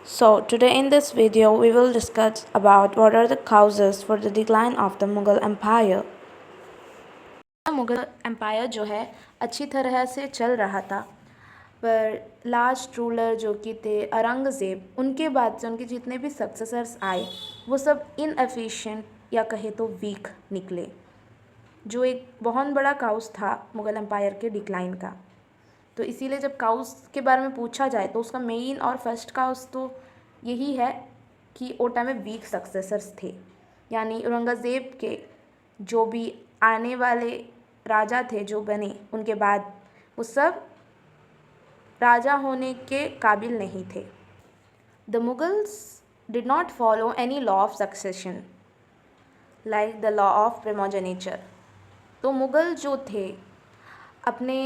So today in this video we will discuss about what are the causes for the decline of the Mughal Empire. Mughal empire जो है अच्छी तरह से चल रहा था, पर लास्ट रूलर जो कि थे औरंगज़ेब, उनके बाद से उनके जितने भी सक्सेसर्स आए वो सब इनएफिशिएंट या कहे तो वीक निकले, जो एक बहुत बड़ा काउस था मुग़ल एम्पायर के डिक्लाइन का। तो इसीलिए जब काउस के बारे में पूछा जाए तो उसका मेन और फर्स्ट काउस तो यही है कि वो टाइम में वीक सक्सेसर्स थे, यानी औरंगज़ेब के जो भी आने वाले राजा थे जो बने उनके बाद, वो सब राजा होने के काबिल नहीं थे। The Mughals did not follow any law of succession like the law of primogeniture. तो मुग़ल जो थे अपने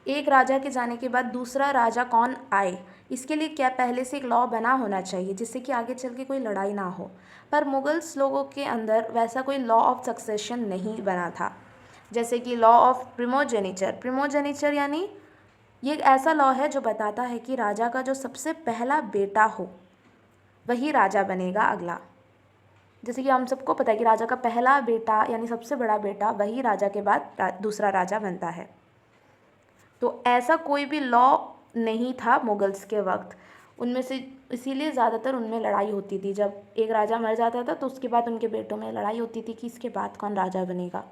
एक राजा के जाने के बाद दूसरा राजा कौन आए, इसके लिए क्या पहले से एक लॉ बना होना चाहिए जिससे कि आगे चल के कोई लड़ाई ना हो। पर मुगल्स लोगों के अंदर वैसा कोई लॉ ऑफ सक्सेशन नहीं बना था, जैसे कि लॉ ऑफ प्रिमोजेनिचर। प्रिमोजेनिचर यानी ये एक ऐसा लॉ है जो बताता है कि राजा का जो सबसे पहला बेटा हो वही राजा बनेगा अगला। जैसे कि हम सबको पता है कि राजा का पहला बेटा यानी सबसे बड़ा बेटा वही राजा के बाद दूसरा राजा बनता है। तो ऐसा कोई भी लॉ नहीं था मुगल्स के वक्त उनमें से, इसीलिए ज़्यादातर उनमें लड़ाई होती थी। जब एक राजा मर जाता था तो उसके बाद उनके बेटों में लड़ाई होती थी कि इसके बाद कौन राजा बनेगा।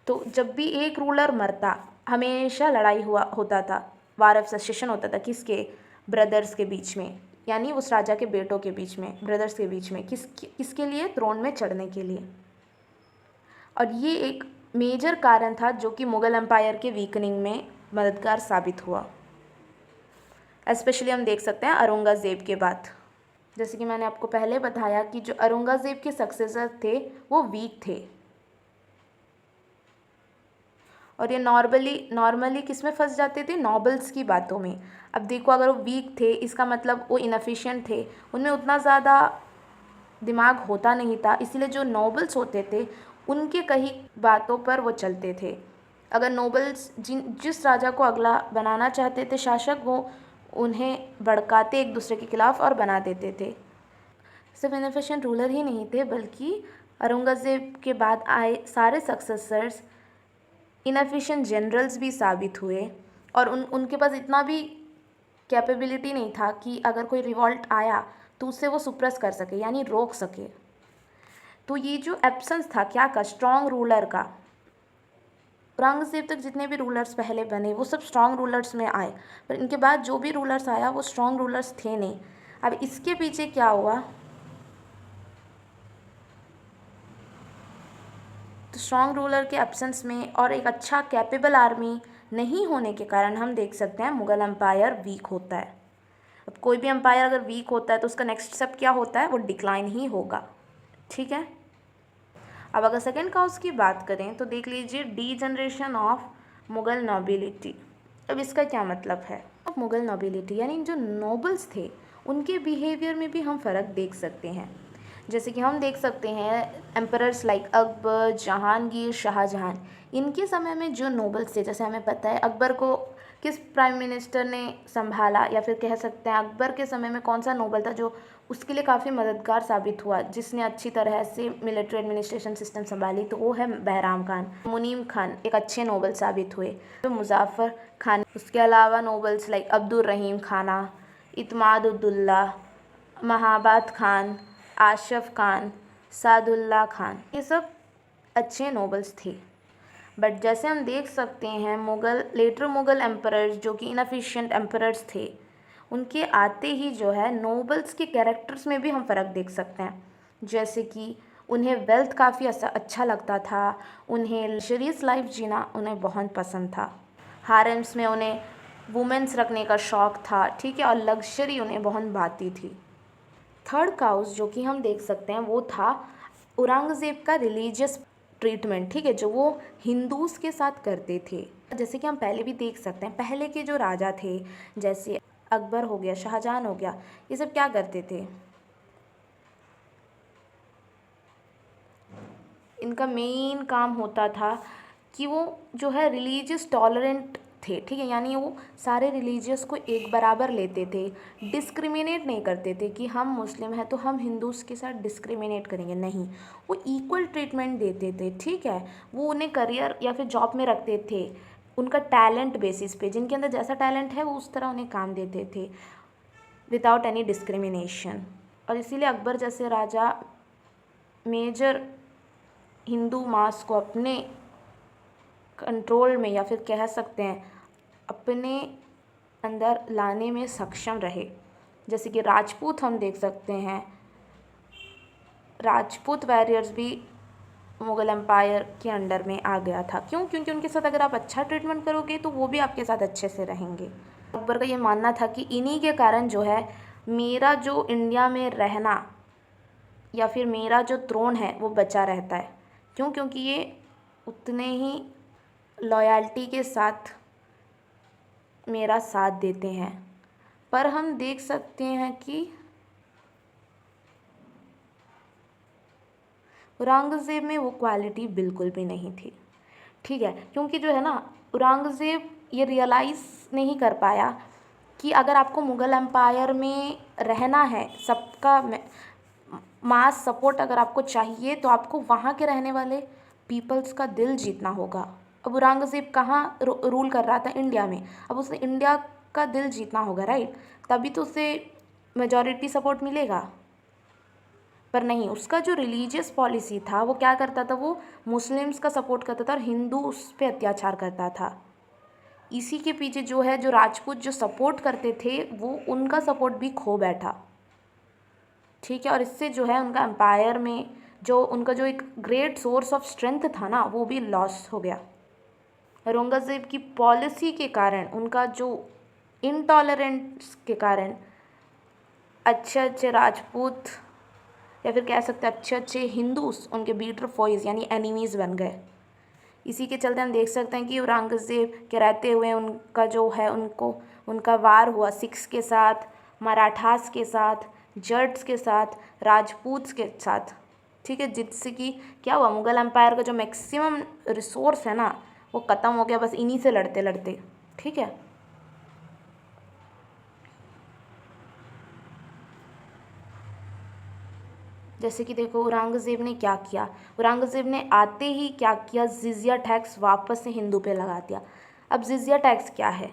तो जब भी एक रूलर मरता हमेशा लड़ाई होता था, वार ऑफ सक्सेशन होता था किसके, ब्रदर्स के बीच में, यानी उस राजा के बेटों के बीच में, ब्रदर्स के बीच में, किसके लिए, थ्रोन में चढ़ने के लिए। और ये एक मेजर कारण था जो कि मुग़ल एम्पायर के वीकनिंग में मददगार साबित हुआ। एस्पेशली हम देख सकते हैं औरंगज़ेब के बाद। जैसे कि मैंने आपको पहले बताया कि जो औरंगज़ेब के सक्सेसर थे वो वीक थे, और ये नॉर्मली किस में फंस जाते थे, नॉबल्स की बातों में। अब देखो, अगर वो वीक थे इसका मतलब वो इनएफिशिएंट थे, उनमें उतना ज़्यादा दिमाग होता नहीं था, इसीलिए जो नोबल्स होते थे उनके कही बातों पर वो चलते थे। अगर नोबल्स जिस राजा को अगला बनाना चाहते थे शासक, वो उन्हें भड़काते एक दूसरे के खिलाफ और बना देते थे। सिर्फ इनएफिशिएंट रूलर ही नहीं थे, बल्कि औरंगज़ेब के बाद आए सारे सक्सेसर्स इनएफिशिएंट जनरल्स भी साबित हुए, और उनके पास इतना भी कैपेबिलिटी नहीं था कि अगर कोई रिवॉल्ट आया तो उससे वो सुप्रेस कर सके, यानी रोक सके। तो ये जो एब्सेंस था क्या का, स्ट्रॉन्ग रूलर का, औरंगज़ेब तक जितने भी रूलर्स पहले बने वो सब स्ट्रॉन्ग रूलर्स में आए, पर इनके बाद जो भी रूलर्स आया वो स्ट्रॉन्ग रूलर्स थे नहीं। अब इसके पीछे क्या हुआ, तो स्ट्रॉन्ग रूलर के एब्सेंस में और एक अच्छा कैपेबल आर्मी नहीं होने के कारण हम देख सकते हैं मुग़ल एम्पायर वीक होता है। अब कोई भी एम्पायर अगर वीक होता है तो उसका नेक्स्ट स्टेप क्या होता है, वो डिक्लाइन ही होगा। ठीक है। अब अगर सेकेंड काउस की बात करें तो देख लीजिए D generation of Mughal nobility. अब इसका क्या मतलब है, मुग़ल नोबिलिटी यानी जो नोबल्स थे उनके बिहेवियर में भी हम फ़र्क देख सकते हैं। जैसे कि हम देख सकते हैं एम्परर्स लाइक अकबर, जहांगीर, शाहजहां, इनके समय में जो नोबल्स थे, जैसे हमें पता है अकबर को किस प्राइम मिनिस्टर ने संभाला, या फिर कह सकते हैं अकबर के समय में कौन सा नोबल था जो उसके लिए काफ़ी मददगार साबित हुआ, जिसने अच्छी तरह से मिलिट्री एडमिनिस्ट्रेशन सिस्टम संभाली, तो वो है बहराम खान। मुनीम खान एक अच्छे नोबल साबित हुए, तो मुज़फ़्फ़र खान। उसके अलावा नोबल्स लाइक अब्दुल रहीम खाना, इत्माद-उद-दौला, महाबात खान, आशफ खान, सादुल्ला खान, ये सब अच्छे नोबल्स थे। बट जैसे हम देख सकते हैं लेटर मुग़ल एम्परर्स जो कि इनएफिशिएंट एम्परर्स थे, उनके आते ही जो है नोबल्स के कैरेक्टर्स में भी हम फ़र्क देख सकते हैं। जैसे कि उन्हें वेल्थ काफ़ी अच्छा लगता था, उन्हें लग्जरियस लाइफ जीना उन्हें बहुत पसंद था, हारेम्स में उन्हें वुमेन्स रखने का शौक़ था, ठीक है, और लग्जरी उन्हें बहुत भाती थी। थर्ड काउस जो कि हम देख सकते हैं वो था औरंगज़ेब का रिलीजियस ट्रीटमेंट, ठीक है, जो वो हिंदूज़ के साथ करते थे। जैसे कि हम पहले भी देख सकते हैं, पहले के जो राजा थे जैसे अकबर हो गया, शाहजहां हो गया, ये सब क्या करते थे, इनका मेन काम होता था कि वो जो है रिलीजियस टॉलरेंट थे, ठीक है, यानी वो सारे रिलीजियस को एक बराबर लेते थे, डिस्क्रिमिनेट नहीं करते थे कि हम मुस्लिम हैं तो हम हिंदूज़ के साथ डिस्क्रिमिनेट करेंगे, नहीं, वो इक्वल ट्रीटमेंट देते थे, ठीक है। वो उन्हें करियर या फिर जॉब में रखते थे उनका टैलेंट बेसिस पे, जिनके अंदर जैसा टैलेंट है वो उस तरह उन्हें काम देते थे विदाउट एनी डिस्क्रिमिनेशन। और इसीलिए अकबर जैसे राजा मेजर हिंदू मास को अपने कंट्रोल में या फिर कह सकते हैं अपने अंदर लाने में सक्षम रहे। जैसे कि राजपूत हम देख सकते हैं, राजपूत वॉरियर्स भी मुग़ल एम्पायर के अंडर में आ गया था। क्यों? क्योंकि उनके साथ अगर आप अच्छा ट्रीटमेंट करोगे तो वो भी आपके साथ अच्छे से रहेंगे। अकबर का ये मानना था कि इन्हीं के कारण जो है मेरा जो इंडिया में रहना या फिर मेरा जो थ्रोन है वो बचा रहता है। क्यों? क्योंकि ये उतने ही लॉयल्टी के साथ मेरा साथ देते हैं। पर हम देख सकते हैं कि औरंगज़ेब में वो क्वालिटी बिल्कुल भी नहीं थी, ठीक है, क्योंकि जो है ना औरंगज़ेब ये रियलाइज़ नहीं कर पाया कि अगर आपको मुग़ल एम्पायर में रहना है, सबका मास सपोर्ट अगर आपको चाहिए तो आपको वहाँ के रहने वाले पीपल्स का दिल जीतना होगा। अब औरंगज़ेब कहाँ रूल कर रहा था? इंडिया में। अब उसे इंडिया का दिल जीतना होगा, राइट, तभी तो उसे मेजॉरिटी सपोर्ट मिलेगा। पर नहीं, उसका जो रिलीजियस पॉलिसी था वो क्या करता था, वो मुस्लिम्स का सपोर्ट करता था और हिंदू उस पर अत्याचार करता था। इसी के पीछे जो है जो राजपूत जो सपोर्ट करते थे वो उनका सपोर्ट भी खो बैठा, ठीक है। और इससे जो है उनका एम्पायर में जो उनका जो एक ग्रेट सोर्स ऑफ स्ट्रेंथ था ना वो भी लॉस हो गया। औरंगज़ेब की पॉलिसी के कारण, उनका जो इंटॉलरेंस के कारण अच्छे अच्छे राजपूत या फिर कह सकते हैं अच्छे अच्छे हिंदूस उनके बीटर फॉइज यानी एनिमीज़ बन गए। इसी के चलते हम देख सकते हैं कि औरंगज़ेब के रहते हुए उनका जो है उनका वार हुआ सिख्स के साथ, मराठास के साथ, जट्स के साथ, राजपूत्स के साथ, ठीक है, जिससे कि क्या हुआ, मुग़ल एम्पायर का जो मैक्सिमम रिसोर्स है ना वो ख़त्म हो गया बस इन्हीं से लड़ते लड़ते, ठीक है। जैसे कि देखो औरंगज़ेब ने क्या किया, औरंगज़ेब ने आते ही क्या किया, जिज़िया टैक्स वापस से हिंदू पे लगा दिया। अब जिज़िया टैक्स क्या है?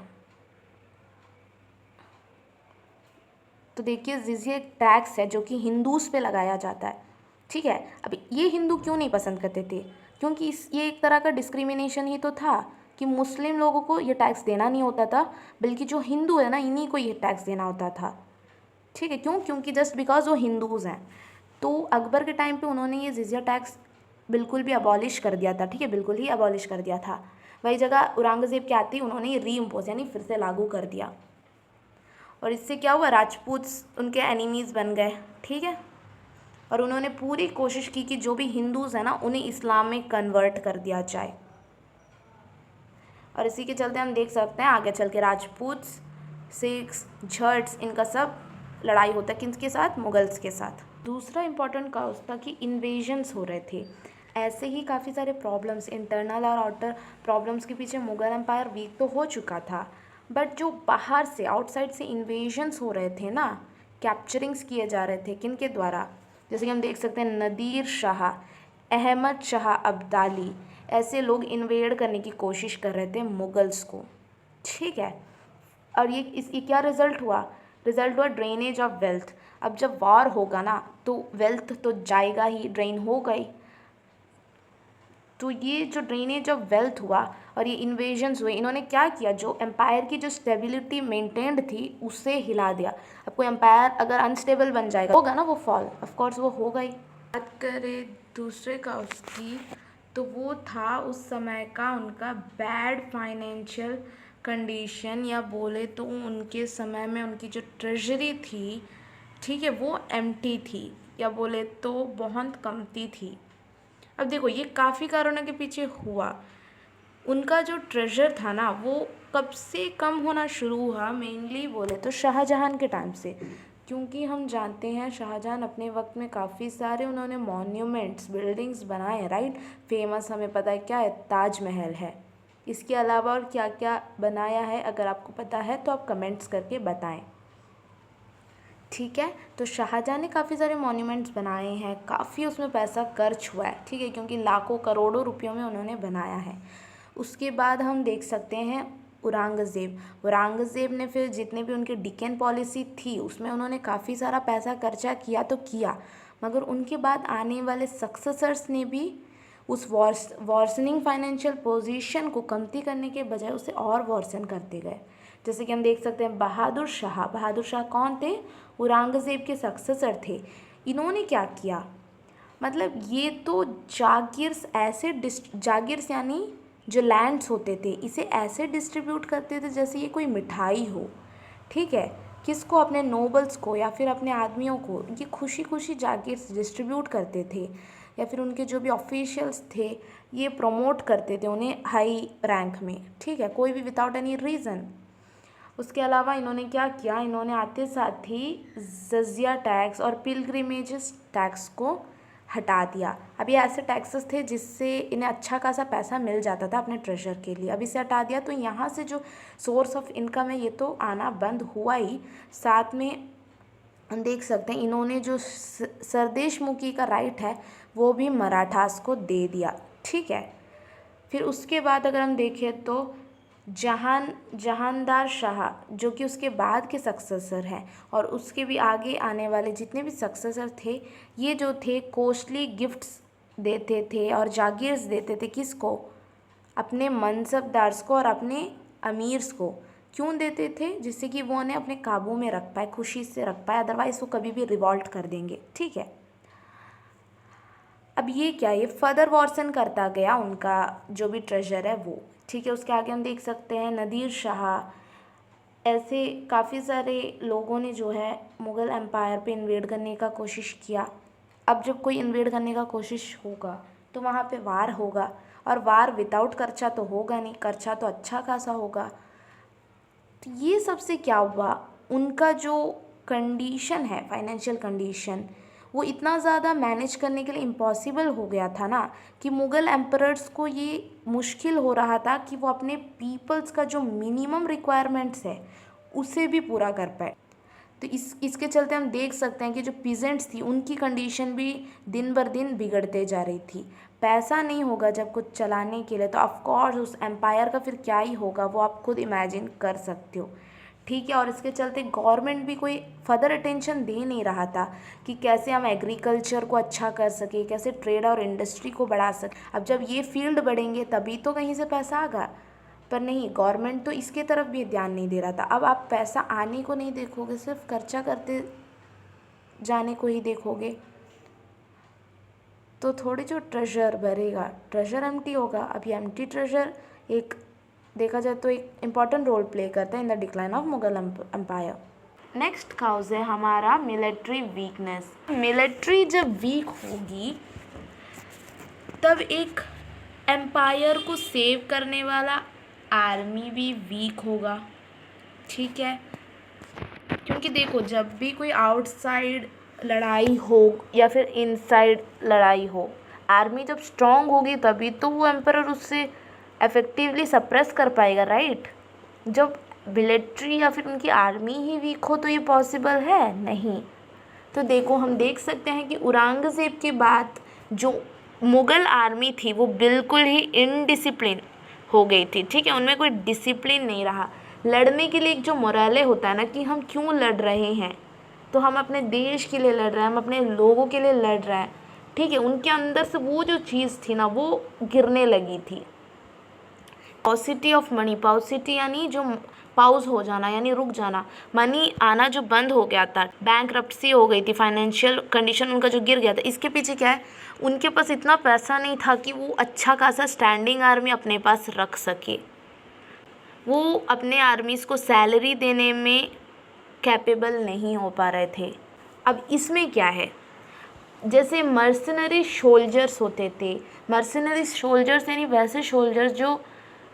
तो देखिए जिज़िया एक टैक्स है जो कि हिंदूस पे लगाया जाता है, ठीक है। अब ये हिंदू क्यों नहीं पसंद करते थे? क्योंकि ये एक तरह का डिस्क्रिमिनेशन ही तो था कि मुस्लिम लोगों को ये टैक्स देना नहीं होता था, बल्कि जो हिंदू है ना इन्हीं को ये टैक्स देना होता था, ठीक है। क्यों? क्योंकि जस्ट बिकॉज वो हिंदूज़ हैं। तो अकबर के टाइम पे उन्होंने ये जिज़िया टैक्स बिल्कुल भी अबॉलिश कर दिया था, ठीक है, बिल्कुल ही अबॉलिश कर दिया था। वही जगह औरंगज़ेब के आते ही उन्होंने ये री इम्पोज यानी फिर से लागू कर दिया। और इससे क्या हुआ, राजपूत्स उनके एनिमीज़ बन गए, ठीक है। और उन्होंने पूरी कोशिश की कि जो भी हिंदूज़ हैं ना उन्हें इस्लाम में कन्वर्ट कर दिया जाए। और इसी के चलते हम देख सकते हैं आगे चल के राजपूत्स, सिख्स, जट्स, इनका सब लड़ाई होता है किसके साथ? मुगल्स के साथ। दूसरा इम्पॉर्टेंट काउज था कि इन्वेजन्स हो रहे थे। ऐसे ही काफ़ी सारे प्रॉब्लम्स, इंटरनल और आउटर प्रॉब्लम्स के पीछे मुग़ल एम्पायर वीक तो हो चुका था, बट जो बाहर से आउटसाइड से इन्वेजन्स हो रहे थे ना, कैप्चरिंग्स किए जा रहे थे किन के द्वारा? जैसे कि हम देख सकते हैं नदीर शाह, अहमद शाह अब्दाली, ऐसे लोग इन्वेड करने की कोशिश कर रहे थे मुगल्स को, ठीक है। और ये इसकी क्या रिज़ल्ट हुआ? रिज़ल्ट हुआ ड्रेनेज ऑफ वेल्थ। अब जब वॉर होगा ना तो वेल्थ तो जाएगा ही, ड्रेन हो गई। तो ये जो ड्रेनेज ऑफ वेल्थ हुआ और ये इन्वेजन्स हुए, इन्होंने क्या किया, जो एम्पायर की जो स्टेबिलिटी मेंटेन्ड थी उसे हिला दिया। अब कोई एम्पायर अगर अनस्टेबल बन जाएगा होगा ना वो फॉल, ऑफ कोर्स वो हो गई। बात करें दूसरे का उसकी, तो वो था उस समय का उनका बैड फाइनेंशियल कंडीशन, या बोले तो उनके समय में उनकी जो ट्रेजरी थी, ठीक है, वो एम्प्टी थी, या बोले तो बहुत कमती थी। अब देखो ये काफ़ी कारणों के पीछे हुआ। उनका जो ट्रेजर था ना वो कब से कम होना शुरू हुआ, मेनली बोले तो शाहजहां के टाइम से, क्योंकि हम जानते हैं शाहजहां अपने वक्त में काफ़ी सारे उन्होंने मॉन्यूमेंट्स, बिल्डिंग्स बनाए, राइट। फेमस हमें पता है क्या है, ताजमहल है। इसके अलावा और क्या क्या बनाया है, अगर आपको पता है तो आप कमेंट्स करके बताएं। ठीक है, तो शाहजहाँ ने काफ़ी सारे मॉन्यूमेंट्स बनाए हैं, काफ़ी उसमें पैसा खर्च हुआ है, ठीक है, क्योंकि लाखों करोड़ों रुपयों में उन्होंने बनाया है। उसके बाद हम देख सकते हैं औरंगज़ेब ने फिर जितने भी उनके डिकेन पॉलिसी थी उसमें उन्होंने काफ़ी सारा पैसा खर्चा किया तो किया, मगर उनके बाद आने वाले सक्सेसर्स ने भी उस वर्सनिंग फाइनेंशियल पोजीशन को कमती करने के बजाय उसे और वर्सन करते गए। जैसे कि हम देख सकते हैं बहादुर शाह कौन थे? औरंगज़ेब के सक्सेसर थे। इन्होंने क्या किया, मतलब ये तो जागीर्स यानी जो लैंड्स होते थे इसे ऐसे डिस्ट्रीब्यूट करते थे जैसे ये कोई मिठाई हो, ठीक है। किसको? अपने नोबल्स को या फिर अपने आदमियों को ये खुशी खुशी जागीर्स डिस्ट्रीब्यूट करते थे, या फिर उनके जो भी ऑफिशियल्स थे ये प्रमोट करते थे उन्हें हाई रैंक में, ठीक है, कोई भी विदाउट एनी रीज़न। उसके अलावा इन्होंने क्या किया, इन्होंने आते साथ ही जजिया टैक्स और पिलग्रिमेजेस टैक्स को हटा दिया। अब ये ऐसे टैक्सेस थे जिससे इन्हें अच्छा खासा पैसा मिल जाता था अपने ट्रेजर के लिए, अब इसे हटा दिया तो यहाँ से जो सोर्स ऑफ इनकम है ये तो आना बंद हुआ ही, साथ में हम देख सकते हैं इन्होंने जो सरदेशमुखी का राइट है वो भी मराठास को दे दिया, ठीक है। फिर उसके बाद अगर हम देखें तो जहानदार शाह जो कि उसके बाद के सक्सेसर हैं और उसके भी आगे आने वाले जितने भी सक्सेसर थे, ये जो थे कॉस्टली गिफ्ट्स देते थे और जागीर्स देते थे, किसको? अपने मनसबदार्स को और अपने अमीर्स को। क्यों देते थे? जिससे कि वो उन्हें अपने काबू में रख पाए, खुशी से रख पाए, अदरवाइज़ वो कभी भी रिवॉल्ट कर देंगे, ठीक है। अब ये क्या, ये फर्दर वर्सन करता गया उनका जो भी ट्रेजर है वो, ठीक है। उसके आगे हम देख सकते हैं नदीर शाह, ऐसे काफ़ी सारे लोगों ने जो है मुग़ल एम्पायर पे इन्वेड करने का कोशिश किया। अब जब कोई इन्वेड करने का कोशिश होगा तो वहाँ पे वार होगा, और वार विदाउट खर्चा तो होगा नहीं, खर्चा तो अच्छा खासा होगा। तो ये सबसे क्या हुआ, उनका जो कंडीशन है, फाइनेंशियल कंडीशन, वो इतना ज़्यादा मैनेज करने के लिए इम्पॉसिबल हो गया था ना कि मुग़ल एम्परर्स को ये मुश्किल हो रहा था कि वो अपने पीपल्स का जो मिनिमम रिक्वायरमेंट्स है उसे भी पूरा कर पाए। तो इसके चलते हम देख सकते हैं कि जो पीजेंट्स थी उनकी कंडीशन भी दिन बर दिन बिगड़ते जा रही थी। पैसा नहीं होगा जब कुछ चलाने के लिए तो ऑफ कोर्स उस एम्पायर का फिर क्या ही होगा, वो आप खुद इमेजिन कर सकते हो, ठीक है। और इसके चलते गवर्नमेंट भी कोई फर्दर अटेंशन दे नहीं रहा था कि कैसे हम एग्रीकल्चर को अच्छा कर सके, कैसे ट्रेड और इंडस्ट्री को बढ़ा सके। अब जब ये फील्ड बढ़ेंगे तभी तो कहीं से पैसा आगा, पर नहीं, गवर्नमेंट तो इसके तरफ भी ध्यान नहीं दे रहा था। अब आप पैसा आने को नहीं देखोगे, सिर्फ खर्चा करते जाने को ही देखोगे, तो थोड़ी जो ट्रेजर भरेगा, ट्रेजर एम्प्टी होगा। अब ये एम्प्टी ट्रेजर एक देखा जाए तो एक इम्पॉर्टेंट रोल प्ले करता है in the decline of Mughal empire. Next cause है हमारा मिलिट्री वीकनेस। मिलिट्री जब वीक होगी तब एक एम्पायर को सेव करने वाला आर्मी भी वीक होगा, ठीक है। क्योंकि देखो, जब भी कोई आउटसाइड लड़ाई हो या फिर इनसाइड लड़ाई हो, आर्मी जब स्ट्रांग होगी तभी तो वो एम्परर उससे इफेक्टिवली सप्रेस कर पाएगा, राइट। जब मिलिट्री या फिर उनकी आर्मी ही वीक हो तो ये पॉसिबल है नहीं। तो देखो, हम देख सकते हैं कि औरंगज़ेब के बाद जो मुग़ल आर्मी थी वो बिल्कुल ही इनडिसिप्लिन हो गई थी, ठीक है। उनमें कोई डिसिप्लिन नहीं रहा। लड़ने के लिए एक जो मोराले होता है ना कि हम क्यों लड़ रहे हैं, तो हम अपने देश के लिए लड़ रहे हैं, हम अपने लोगों के लिए लड़ रहे हैं, ठीक है। उनके अंदर से वो जो चीज़ थी ना वो गिरने लगी थी। पॉसिटी ऑफ मनी, पॉसिटी यानी जो पाउज हो जाना यानी रुक जाना, मनी आना जो बंद हो गया था, बैंकरप्सी हो गई थी, फाइनेंशियल कंडीशन उनका जो गिर गया था। इसके पीछे क्या है, उनके पास इतना पैसा नहीं था कि वो अच्छा खासा स्टैंडिंग आर्मी अपने पास रख सके। वो अपने आर्मीज़ को सैलरी देने में कैपेबल नहीं हो पा रहे थे। अब इसमें क्या है, जैसे मर्सनरी सोल्जर्स होते थे, मर्सनरी सोल्जर्स यानी वैसे सोल्जर्स जो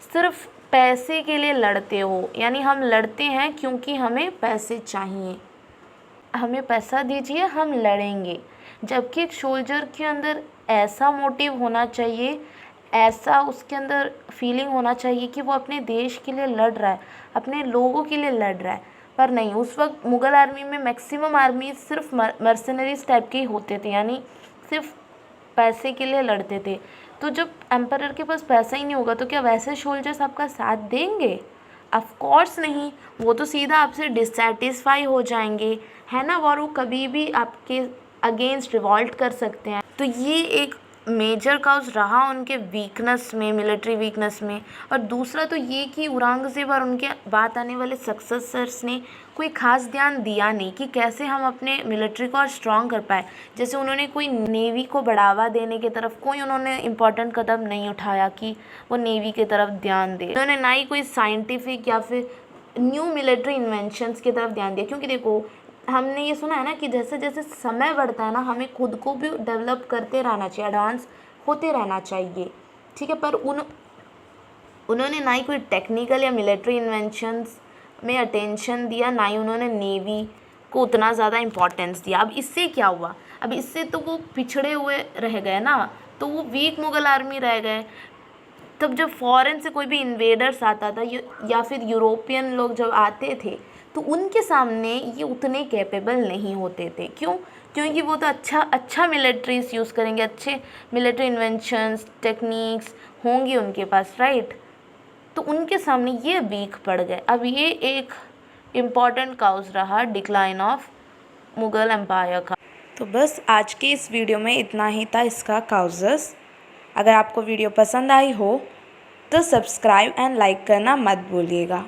सिर्फ पैसे के लिए लड़ते हो, यानी हम लड़ते हैं क्योंकि हमें पैसे चाहिए, हमें पैसा दीजिए हम लड़ेंगे। जबकि एक सोल्जर के अंदर ऐसा मोटिव होना चाहिए, ऐसा उसके अंदर फीलिंग होना चाहिए कि वो अपने देश के लिए लड़ रहा है, अपने लोगों के लिए लड़ रहा है। पर नहीं, उस वक्त मुग़ल आर्मी में मैक्सिमम आर्मी सिर्फ मर्सनरीज टाइप के ही होते थे, यानी सिर्फ पैसे के लिए लड़ते थे। तो जब एम्परर के पास पैसा ही नहीं होगा तो क्या वैसे सोल्जर्स आपका साथ देंगे? ऑफ कोर्स नहीं, वो तो सीधा आपसे डिससेटिस्फाई हो जाएंगे, है ना, और वो कभी भी आपके अगेंस्ट रिवॉल्ट कर सकते हैं। तो ये एक मेजर काउज रहा उनके वीकनेस में, मिलिट्री वीकनेस में। और दूसरा तो ये कि औरंगज़ेब और उनके बाद आने वाले सक्सेसर्स ने कोई ख़ास ध्यान दिया नहीं कि कैसे हम अपने मिलिट्री को और स्ट्रॉन्ग कर पाए। जैसे उन्होंने कोई नेवी को बढ़ावा देने की तरफ कोई उन्होंने इम्पोर्टेंट कदम नहीं उठाया कि वो नेवी की तरफ ध्यान दे। उन्होंने ना ही कोई साइंटिफिक या फिर न्यू मिलिट्री इन्वेंशंस की तरफ ध्यान दिया, क्योंकि देखो हमने ये सुना है ना कि जैसे जैसे समय बढ़ता है ना, हमें खुद को भी डेवलप करते रहना चाहिए, एडवांस होते रहना चाहिए, ठीक है। पर उन्होंने ना ही कोई टेक्निकल या मिलिट्री इन्वेंशंस में अटेंशन दिया, ना ही उन्होंने नेवी को उतना ज़्यादा इम्पोर्टेंस दिया। अब इससे क्या हुआ? अब इससे तो वो पिछड़े हुए रह गए ना, तो वो वीक मुग़ल आर्मी रह गए। तब जब फॉरेन से कोई भी इन्वेडर्स आता था या फिर यूरोपियन लोग जब आते थे, तो उनके सामने ये उतने कैपेबल नहीं होते थे। क्यों? क्योंकि वो तो अच्छा मिलिट्रीज यूज़ करेंगे, अच्छे मिलिट्री इन्वेंशंस टेक्निक्स होंगी उनके पास, राइट। तो उनके सामने ये वीक पड़ गए। अब ये एक इम्पॉर्टेंट काउज रहा डिक्लाइन ऑफ मुग़ल एम्पायर का। तो बस आज के इस वीडियो में इतना ही था इसका काउजेस। अगर आपको वीडियो पसंद आई हो तो सब्सक्राइब एंड लाइक करना मत भूलिएगा।